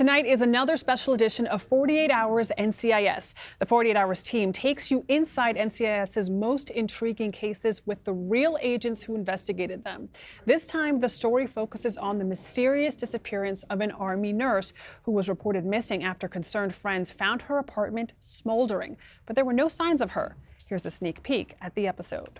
Tonight is another special edition of 48 Hours NCIS. The 48 Hours team takes you inside NCIS's most intriguing cases with the real agents who investigated them. This time, the story focuses on the mysterious disappearance of an Army nurse who was reported missing after concerned friends found her apartment smoldering. But there were no signs of her. Here's a sneak peek at the episode.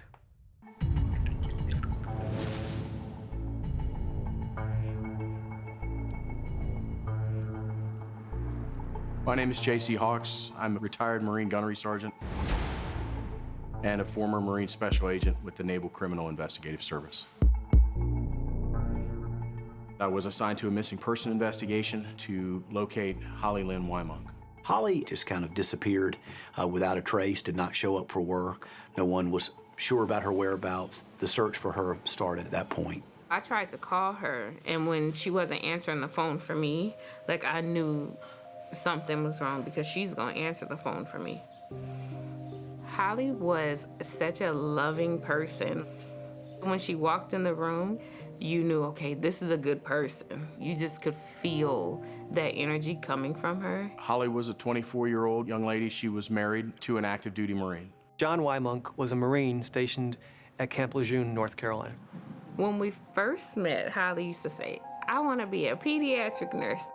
My name is J.C. Hawks. I'm a retired Marine gunnery sergeant and a former Marine special agent with the Naval Criminal Investigative Service. I was assigned to a missing person investigation to locate Holly Lynn Wymonk. Holly just kind of disappeared without a trace, did not show up for work. No one was sure about her whereabouts. The search for her started at that point. I tried to call her, and when she wasn't answering the phone for me, I knew something was wrong because she's gonna answer the phone for me. Holly was such a loving person. When she walked in the room, you knew, okay, this is a good person. You just could feel that energy coming from her. Holly was a 24-year-old young lady. She was married to an active duty Marine. John Wymonk was a Marine stationed at Camp Lejeune, North Carolina. When we first met, Holly used to say, I wanna be a pediatric nurse.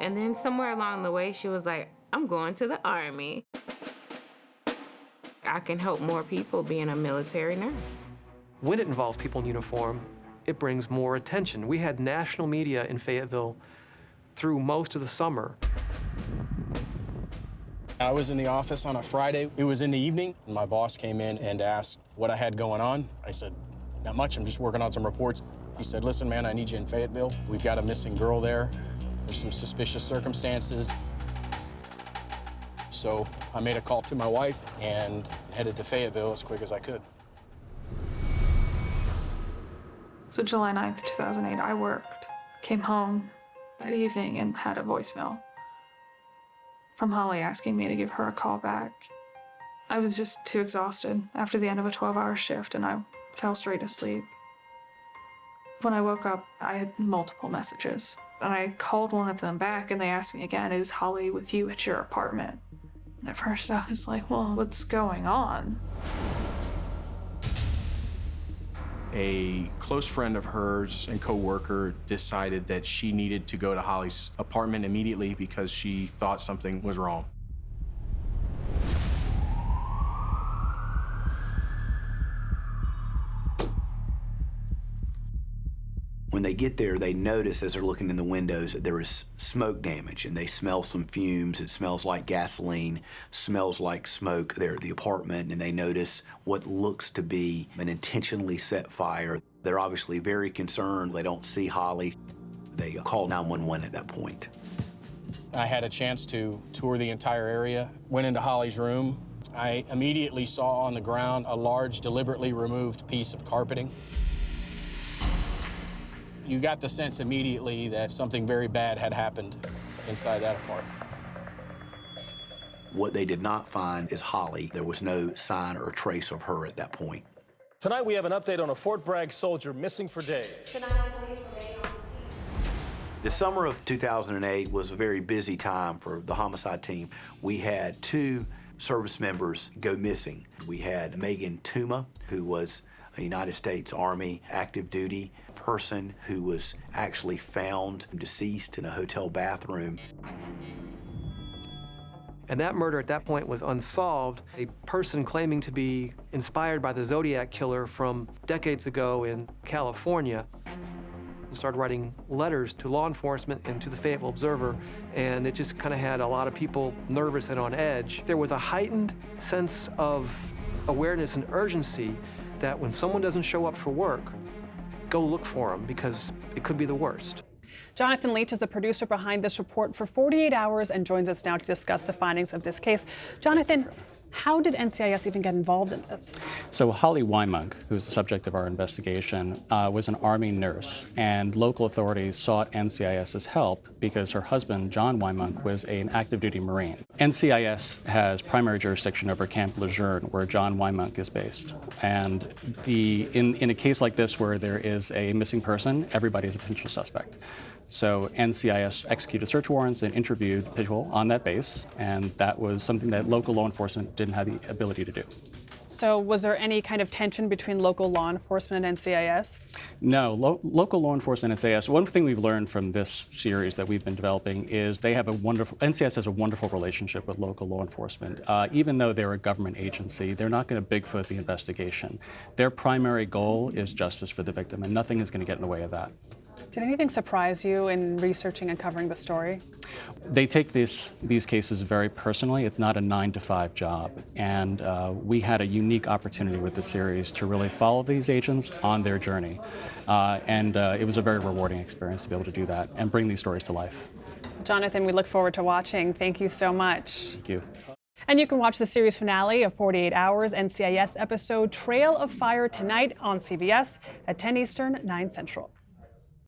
And then somewhere along the way, she was like, I'm going to the Army. I can help more people being a military nurse. When it involves people in uniform, it brings more attention. We had national media in Fayetteville through most of the summer. I was in the office on a Friday. It was in the evening. My boss came in and asked what I had going on. I said, not much, I'm just working on some reports. He said, listen, man, I need you in Fayetteville. We've got a missing girl there. There's some suspicious circumstances. So I made a call to my wife and headed to Fayetteville as quick as I could. So July 9th, 2008, I worked, came home that evening and had a voicemail from Holly asking me to give her a call back. I was just too exhausted after the end of a 12-hour shift, and I fell straight asleep. When I woke up, I had multiple messages. And I called one of them back, and they asked me again, is Holly with you at your apartment? And at first I was like, well, what's going on? A close friend of hers and co-worker decided that she needed to go to Holly's apartment immediately because she thought something was wrong. When they get there, they notice as they're looking in the windows that there is smoke damage, and they smell some fumes. It smells like gasoline, smells like smoke there at the apartment, and they notice what looks to be an intentionally set fire. They're obviously very concerned. They don't see Holly. They call 911 at that point. I had a chance to tour the entire area, went into Holly's room. I immediately saw on the ground a large, deliberately removed piece of carpeting. You got the sense immediately that something very bad had happened inside that apartment. What they did not find is Holly. There was no sign or trace of her at that point. Tonight we have an update on a Fort Bragg soldier missing for days. The summer of 2008 was a very busy time for the homicide team. We had two service members go missing. We had Megan Tuma, who was a United States Army active duty person who was actually found deceased in a hotel bathroom. And that murder at that point was unsolved. A person claiming to be inspired by the Zodiac killer from decades ago in California started writing letters to law enforcement and to the Fayetteville Observer, and it just kind of had a lot of people nervous and on edge. There was a heightened sense of awareness and urgency that when someone doesn't show up for work, go look for them because it could be the worst. Jonathan Leach is the producer behind this report for 48 Hours and joins us now to discuss the findings of this case. Jonathan, how did NCIS even get involved in this? So Holly Wymonk, who's the subject of our investigation, was an Army nurse, and local authorities sought NCIS's help because her husband, John Wymonk, was an active duty Marine. NCIS has primary jurisdiction over Camp Lejeune, where John Wymonk is based. And in a case like this where there is a missing person, everybody is a potential suspect. So NCIS executed search warrants and interviewed people on that base, and that was something that local law enforcement didn't have the ability to do. So was there any kind of tension between local law enforcement and NCIS? No, local law enforcement and NCIS, one thing we've learned from this series that we've been developing is NCIS has a wonderful relationship with local law enforcement. Even though they're a government agency, they're not going to Bigfoot the investigation. Their primary goal is justice for the victim, and nothing is going to get in the way of that. Did anything surprise you in researching and covering the story? They take these cases very personally. It's not a 9-to-5 job. And we had a unique opportunity with the series to really follow these agents on their journey. It was a very rewarding experience to be able to do that and bring these stories to life. Jonathan, we look forward to watching. Thank you so much. Thank you. And you can watch the series finale of 48 Hours NCIS episode Trail of Fire tonight on CBS at 10 Eastern, 9 Central.